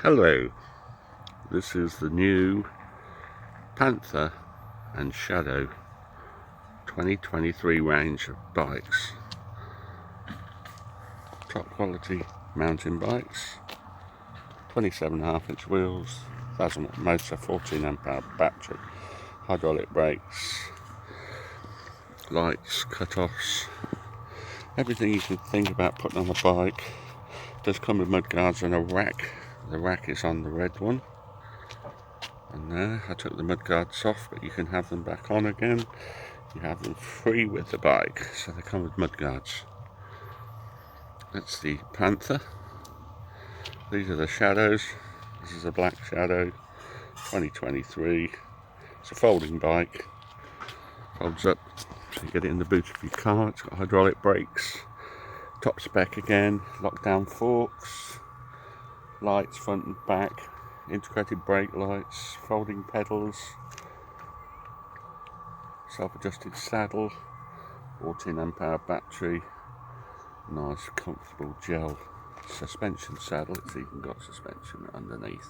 Hello, this is the new Panther and Shadow 2023 range of bikes. Top quality mountain bikes, 27.5-inch wheels, 1000-watt motor, 14 amp hour battery, hydraulic brakes, lights, cutoffs, everything you can think about putting on a bike. Does come with mudguards and a rack. The rack is on the red one, and there I took the mudguards off, but you can have them back on again. You have them free with the bike, so they come with mudguards. That's the Panther. These are the Shadows. This is a black Shadow 2023. It's a folding bike, folds up so you get it in the boot of your car. It's got hydraulic brakes, top spec again, lockdown forks, lights front and back, integrated brake lights, folding pedals, self-adjusted saddle, 14 amp hour battery, nice comfortable gel suspension saddle. It's even got suspension underneath.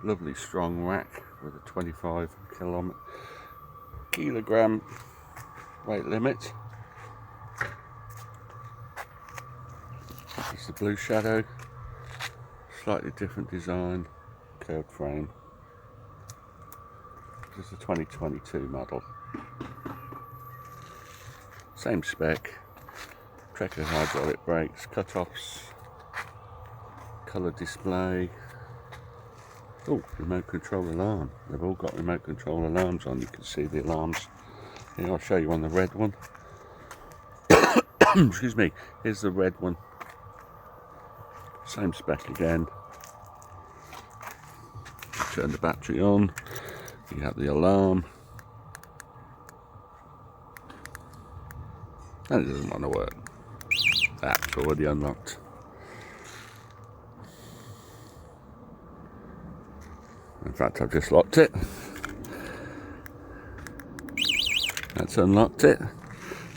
Lovely strong rack with a 25 kilogram weight limit. This is the blue Shadow, slightly different design, curved frame. This is the 2022 model. Same spec, Trekker hydraulic brakes, cutoffs, colour display. Oh, remote control alarm. They've all got remote control alarms on. You can see the alarms. Here, I'll show you on the red one. Excuse me, here's the red one. Same spec again. Turn the battery on. You have the alarm. And it doesn't want to work. That's already unlocked. In fact, I've just locked it. That's unlocked it.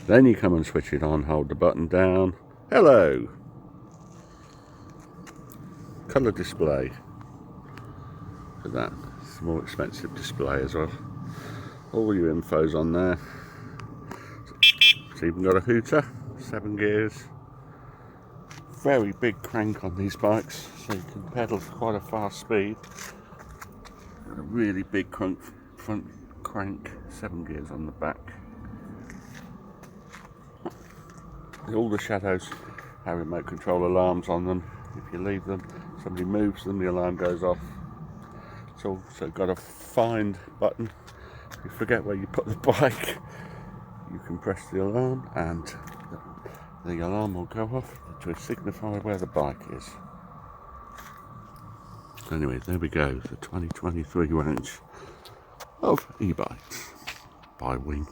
Then you come and switch it on, hold the button down. Hello! Colour display. Look at that. It's a more expensive display as well. All your info's on there. It's even got a hooter, 7 gears. Very big crank on these bikes, so you can pedal quite a fast speed. Got a really big front crank, 7 gears on the back. All the Shadows have remote control alarms on them. If you leave them, somebody moves them, the alarm goes off. It's also got a find button. If you forget where you put the bike, you can press the alarm and the alarm will go off to signify where the bike is. Anyway, there we go, the 2023 range of e-bikes by Wing.